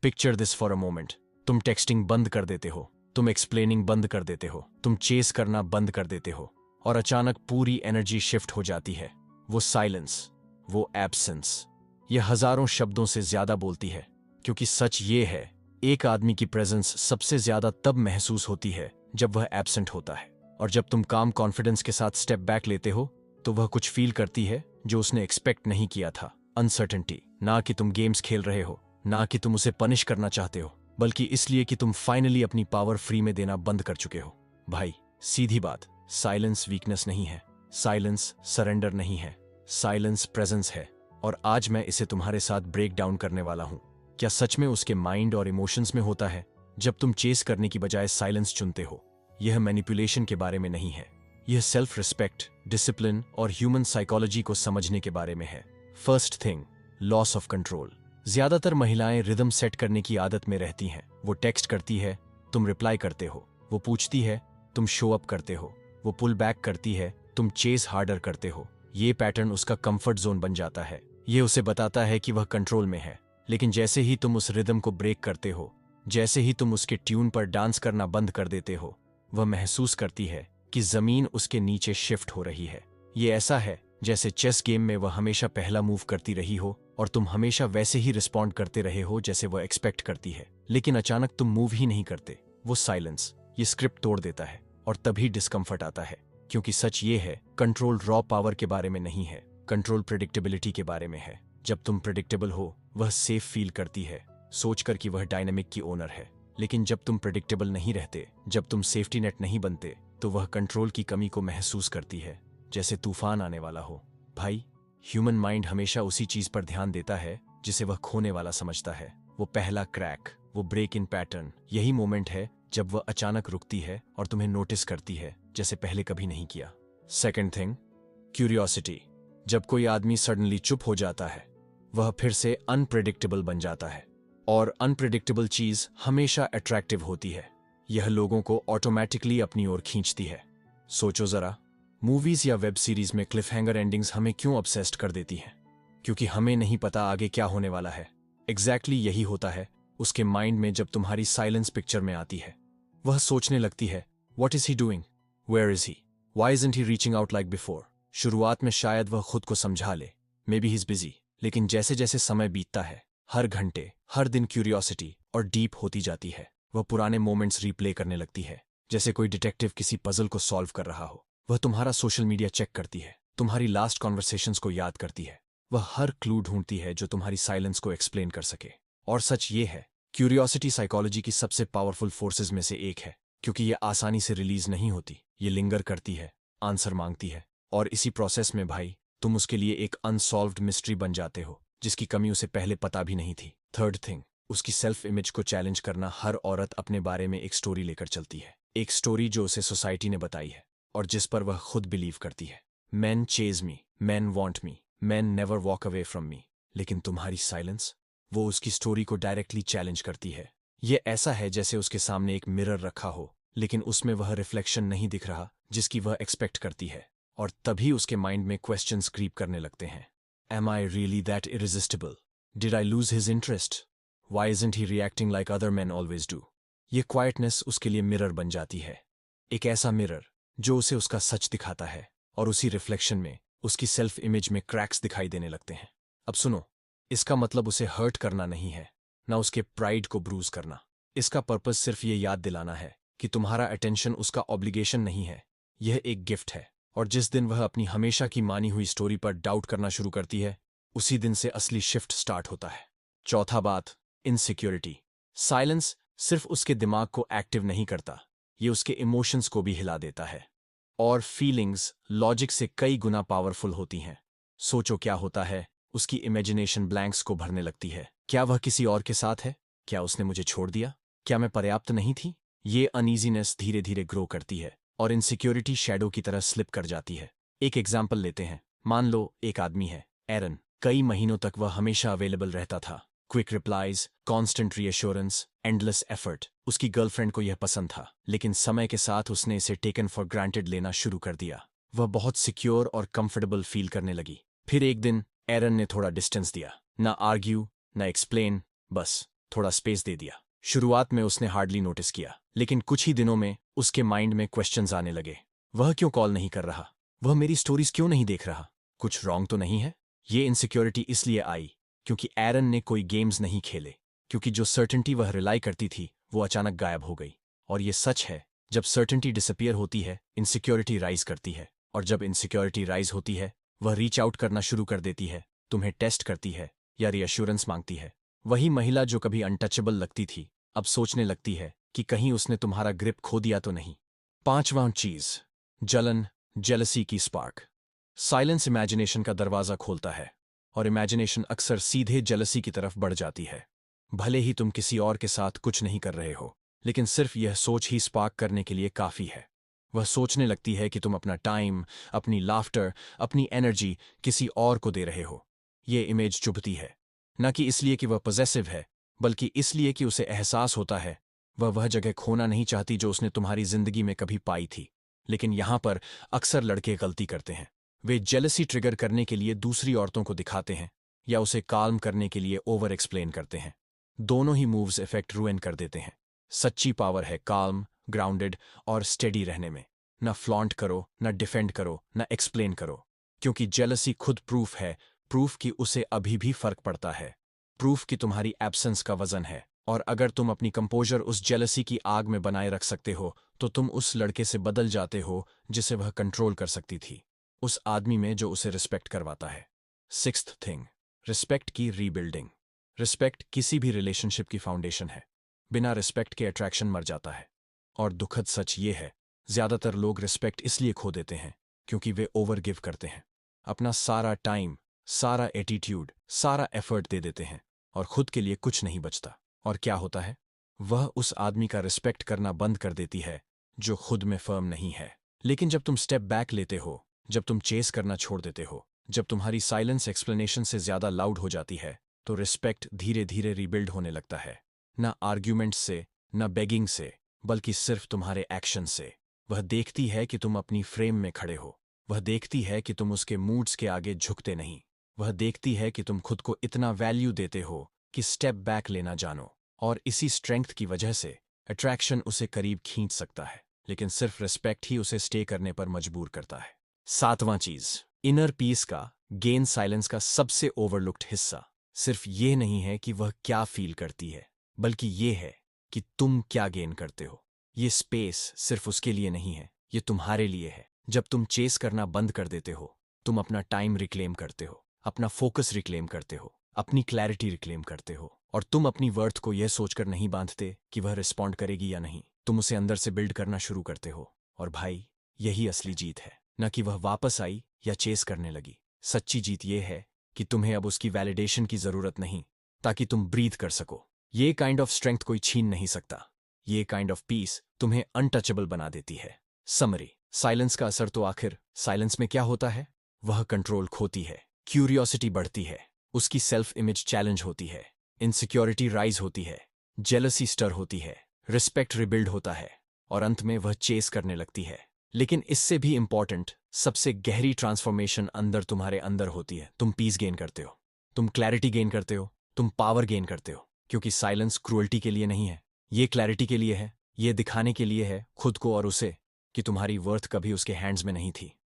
Picture this for a moment. तुम texting बंद कर देते हो, तुम एक्सप्लेनिंग बंद कर देते हो, तुम चेस करना बंद कर देते हो, और अचानक पूरी एनर्जी शिफ्ट हो जाती है। वो साइलेंस, वो एब्सेंस, यह हजारों शब्दों से ज्यादा बोलती है। क्योंकि सच ये है, एक आदमी की प्रेजेंस सबसे ज्यादा तब महसूस होती है जब वह एब्सेंट होता है। और जब तुम काम कॉन्फिडेंस के साथ स्टेप बैक लेते हो तो वह कुछ फील करती है जो उसने एक्सपेक्ट नहीं किया था। अनसर्टेनिटी, ना कि तुम गेम्स खेल रहे हो, ना कि तुम उसे पनिश करना चाहते हो, बल्कि इसलिए कि तुम फाइनली अपनी पावर फ्री में देना बंद कर चुके हो। भाई, सीधी बात, साइलेंस वीकनेस नहीं है, साइलेंस सरेंडर नहीं है, साइलेंस प्रेजेंस है। और आज मैं इसे तुम्हारे साथ ब्रेक डाउन करने वाला हूं। क्या सच में उसके माइंड और इमोशंस में होता है जब तुम चेस करने की बजाय साइलेंस चुनते हो? यह मैनिपुलेशन के बारे में नहीं है, यह सेल्फ रिस्पेक्ट, डिसिप्लिन और ह्यूमन साइकोलॉजी को समझने के बारे में है। First thing, loss of control. ज्यादातर महिलाएं रिदम सेट करने की आदत में रहती हैं। वो टेक्स्ट करती है, तुम रिप्लाई करते हो। वो पूछती है, तुम शो अप करते हो। वो पुल बैक करती है, तुम चेस हार्डर करते हो। ये पैटर्न उसका कंफर्ट जोन बन जाता है। ये उसे बताता है कि वह कंट्रोल में है। लेकिन जैसे ही तुम उस रिदम को ब्रेक करते हो, जैसे ही तुम उसके ट्यून पर डांस करना बंद कर देते हो, वह महसूस करती है कि जमीन उसके नीचे शिफ्ट हो रही है। ये ऐसा है जैसे चेस गेम में वह हमेशा पहला मूव करती रही हो और तुम हमेशा वैसे ही रिस्पॉन्ड करते रहे हो जैसे वह एक्सपेक्ट करती है। लेकिन अचानक तुम मूव ही नहीं करते। वो साइलेंस ये स्क्रिप्ट तोड़ देता है और तभी डिस्कम्फर्ट आता है। क्योंकि सच ये है, कंट्रोल रॉ पावर के बारे में नहीं है, कंट्रोल प्रेडिक्टेबिलिटी के बारे में है। जब तुम प्रेडिक्टेबल हो, वह सेफ फील करती है, सोचकर कि वह डायनामिक की ओनर है। लेकिन जब तुम प्रेडिक्टेबल नहीं रहते, जब तुम सेफ्टी नेट नहीं बनते, तो वह कंट्रोल की कमी को महसूस करती है, जैसे तूफान आने वाला हो। भाई, ह्यूमन माइंड हमेशा उसी चीज पर ध्यान देता है जिसे वह खोने वाला समझता है। वो पहला क्रैक, वो ब्रेक इन पैटर्न, यही मोमेंट है जब वह अचानक रुकती है और तुम्हें नोटिस करती है जैसे पहले कभी नहीं किया। Second thing, curiosity. जब कोई आदमी सडनली चुप हो जाता है, वह फिर से अनप्रेडिक्टेबल बन जाता है। और अनप्रेडिक्टेबल चीज हमेशा अट्रैक्टिव होती है। यह लोगों को ऑटोमेटिकली अपनी ओर खींचती है। सोचो जरा, मूवीज या वेब सीरीज में क्लिफहैंगर एंडिंग्स हमें क्यों ऑब्सेस्ड कर देती हैं? क्योंकि हमें नहीं पता आगे क्या होने वाला है। एग्जैक्टली यही होता है उसके माइंड में जब तुम्हारी साइलेंस पिक्चर में आती है। वह सोचने लगती है, what is he doing, where is he, why isn't he reaching out like before. शुरुआत में शायद वह खुद को समझा ले, maybe he is busy. लेकिन जैसे जैसे समय बीतता है, हर घंटे, हर दिन क्यूरियोसिटी और डीप होती जाती है। वह पुराने मोमेंट्स रिप्ले करने लगती है, जैसे कोई डिटेक्टिव किसी पजल को सॉल्व कर रहा हो। वह तुम्हारा सोशल मीडिया चेक करती है, तुम्हारी लास्ट कॉन्वर्सेशंस को याद करती है। वह हर क्लू ढूंढती है जो तुम्हारी साइलेंस को एक्सप्लेन कर सके। और सच ये है, क्यूरियोसिटी साइकोलॉजी की सबसे पावरफुल फोर्सेस में से एक है। क्योंकि ये आसानी से रिलीज नहीं होती, ये लिंगर करती है, आंसर मांगती है। और इसी प्रोसेस में भाई, तुम उसके लिए एक अनसॉल्व्ड मिस्ट्री बन जाते हो जिसकी कमी उसे पहले पता भी नहीं थी। थर्ड थिंग, उसकी सेल्फ इमेज को चैलेंज करना। हर औरत अपने बारे में एक स्टोरी लेकर चलती है, एक स्टोरी जो उसे सोसाइटी ने बताई है और जिस पर वह खुद बिलीव करती है। Man chase me, man want me, man never walk away from me. लेकिन तुम्हारी साइलेंस, वो उसकी स्टोरी को डायरेक्टली चैलेंज करती है। ये ऐसा है जैसे उसके सामने एक मिरर रखा हो, लेकिन उसमें वह रिफ्लेक्शन नहीं दिख रहा जिसकी वह एक्सपेक्ट करती है। और तभी उसके माइंड में क्वेश्चंस क्रीप करने लगते हैं। Am I really that irresistible? Did I lose his interest? Why isn't he reacting like other men always do? ये क्वाइटनेस उसके लिए मिरर बन जाती है, एक ऐसा मिरर जो उसे उसका सच दिखाता है। और उसी रिफ्लेक्शन में उसकी सेल्फ इमेज में क्रैक्स दिखाई देने लगते हैं। अब सुनो, इसका मतलब उसे हर्ट करना नहीं है, ना उसके प्राइड को ब्रूज करना। इसका पर्पस सिर्फ ये याद दिलाना है कि तुम्हारा अटेंशन उसका ऑब्लिगेशन नहीं है, यह एक गिफ्ट है। और जिस दिन वह अपनी हमेशा की मानी हुई स्टोरी पर डाउट करना शुरू करती है, उसी दिन से असली शिफ्ट स्टार्ट होता है। चौथा बात, इनसिक्योरिटी। साइलेंस सिर्फ उसके दिमाग को एक्टिव नहीं करता, ये उसके इमोशंस को भी हिला देता है। और फीलिंग्स लॉजिक से कई गुना पावरफुल होती हैं। सोचो क्या होता है, उसकी इमेजिनेशन ब्लैंक्स को भरने लगती है। क्या वह किसी और के साथ है? क्या उसने मुझे छोड़ दिया? क्या मैं पर्याप्त नहीं थी? ये अनईजीनेस धीरे धीरे ग्रो करती है और इनसिक्योरिटी शैडो की तरह स्लिप कर जाती है। एक एग्जाम्पल लेते हैं। मान लो एक आदमी है, एरन। कई महीनों तक वह हमेशा अवेलेबल रहता था। Quick replies, constant reassurance, endless effort. उसकी गर्लफ्रेंड को यह पसंद था, लेकिन समय के साथ उसने इसे टेकन फॉर ग्रांटेड लेना शुरू कर दिया। वह बहुत सिक्योर और कंफर्टेबल फील करने लगी। फिर एक दिन एरन ने थोड़ा डिस्टेंस दिया, ना आर्ग्यू, ना एक्सप्लेन, बस थोड़ा स्पेस दे दिया। शुरुआत में उसने हार्डली नोटिस किया, लेकिन कुछ ही दिनों में उसके माइंड में क्वेश्चंस आने लगे। वह क्यों कॉल नहीं कर रहा? वह मेरी स्टोरीज क्यों नहीं देख रहा? कुछ रॉन्ग तो नहीं है? ये इनसिक्योरिटी इसलिए आई क्योंकि एरन ने कोई गेम्स नहीं खेले, क्योंकि जो सर्टेनिटी वह रिलाई करती थी वो अचानक गायब हो गई। और ये सच है, जब सर्टेनिटी डिसअपियर होती है, इनसिक्योरिटी राइज करती है, और जब इनसिक्योरिटी राइज होती है, वह रीच आउट करना शुरू कर देती है, तुम्हें टेस्ट करती है या रीअश्योरेंस मांगती है। वही महिला जो कभी अनटचेबल लगती थी, अब सोचने लगती है कि कहीं उसने तुम्हारा ग्रिप खो दिया तो नहीं। पांचवां चीज, जलन, जेलसी की स्पार्क। साइलेंस इमेजिनेशन का दरवाजा खोलता है, और इमेजिनेशन अक्सर सीधे जेलसी की तरफ बढ़ जाती है। भले ही तुम किसी और के साथ कुछ नहीं कर रहे हो, लेकिन सिर्फ यह सोच ही स्पार्क करने के लिए काफी है। वह सोचने लगती है कि तुम अपना टाइम, अपनी लाफ्टर, अपनी एनर्जी किसी और को दे रहे हो। ये इमेज चुभती है, न कि इसलिए कि वह पॉजेसिव है, बल्कि इसलिए कि उसे एहसास होता है वह जगह खोना नहीं चाहती जो उसने तुम्हारी जिंदगी में कभी पाई थी। लेकिन यहां पर अक्सर लड़के गलती करते हैं। वे जेलसी ट्रिगर करने के लिए दूसरी औरतों को दिखाते हैं या उसे काल्म करने के लिए ओवर एक्सप्लेन करते हैं। दोनों ही मूव्स इफेक्ट रूइन कर देते हैं। सच्ची पावर है काल्म, ग्राउंडेड और स्टेडी रहने में। न फ्लॉन्ट करो, न डिफेंड करो, न एक्सप्लेन करो, क्योंकि जेलसी खुद प्रूफ है, प्रूफ कि उसे अभी भी फर्क पड़ता है, प्रूफ कि तुम्हारी एब्सेंस का वजन है। और अगर तुम अपनी कंपोजर उस जेलसी की आग में बनाए रख सकते हो, तो तुम उस लड़के से बदल जाते हो जिसे वह कंट्रोल कर सकती थी, उस आदमी में जो उसे रिस्पेक्ट करवाता है। सिक्स्थ थिंग, रिस्पेक्ट की रीबिल्डिंग। रिस्पेक्ट किसी भी रिलेशनशिप की फाउंडेशन है। बिना रिस्पेक्ट के अट्रैक्शन मर जाता है। और दुखद सच ये है, ज्यादातर लोग रिस्पेक्ट इसलिए खो देते हैं क्योंकि वे ओवर गिव करते हैं। अपना सारा टाइम, सारा एटीट्यूड, सारा एफर्ट दे देते हैं, और खुद के लिए कुछ नहीं बचता। और क्या होता है? वह उस आदमी का रिस्पेक्ट करना बंद कर देती है जो खुद में फर्म नहीं है। लेकिन जब तुम स्टेप बैक लेते हो, जब तुम चेस करना छोड़ देते हो, जब तुम्हारी साइलेंस एक्सप्लेनेशन से ज्यादा लाउड हो जाती है, तो रिस्पेक्ट धीरे धीरे रीबिल्ड होने लगता है। न आर्ग्यूमेंट से, न बेगिंग से, बल्कि सिर्फ तुम्हारे एक्शन से। वह देखती है कि तुम अपनी फ्रेम में खड़े हो। वह देखती है कि तुम उसके मूड्स के आगे झुकते नहीं। वह देखती है कि तुम खुद को इतना वैल्यू देते हो कि स्टेप बैक लेना जानो। और इसी स्ट्रेंथ की वजह से अट्रैक्शन उसे करीब खींच सकता है, लेकिन सिर्फ रिस्पेक्ट ही उसे स्टे करने पर मजबूर करता है। सातवां चीज, इनर पीस का गेन। साइलेंस का सबसे ओवरलुक्ड हिस्सा सिर्फ ये नहीं है कि वह क्या फील करती है, बल्कि ये है कि तुम क्या गेन करते हो। ये स्पेस सिर्फ उसके लिए नहीं है, ये तुम्हारे लिए है। जब तुम चेस करना बंद कर देते हो, तुम अपना टाइम रिक्लेम करते हो, अपना फोकस रिक्लेम करते हो, अपनी क्लैरिटी रिक्लेम करते हो। और तुम अपनी वर्थ को यह सोचकर नहीं बांधते कि वह रिस्पॉन्ड करेगी या नहीं, तुम उसे अंदर से बिल्ड करना शुरू करते हो। और भाई, यही असली जीत है, न कि वह वापस आई या चेस करने लगी। सच्ची जीत यह है कि तुम्हें अब उसकी वैलिडेशन की जरूरत नहीं, ताकि तुम ब्रीथ कर सको। ये काइंड ऑफ स्ट्रेंथ कोई छीन नहीं सकता। ये काइंड ऑफ पीस तुम्हें अनटचेबल बना देती है। समरी, साइलेंस का असर तो आखिर साइलेंस में क्या होता है? वह कंट्रोल खोती है, क्यूरियोसिटी बढ़ती है, उसकी सेल्फ इमेज चैलेंज होती है, इनसिक्योरिटी राइज होती है, जेलसी स्टर होती है, रिस्पेक्ट रिबिल्ड होता है, और अंत में वह चेस करने लगती है। लेकिन इससे भी इंपॉर्टेंट, सबसे गहरी ट्रांसफॉर्मेशन अंदर तुम्हारे अंदर होती है। तुम पीस गेन करते हो, तुम क्लैरिटी गेन करते हो, तुम पावर गेन करते हो। क्योंकि साइलेंस क्रूअल्टी के लिए नहीं है, ये क्लैरिटी के लिए है। ये दिखाने के लिए है खुद को और उसे कि तुम्हारी वर्थ कभी उसके हैंड्स में नहीं थी।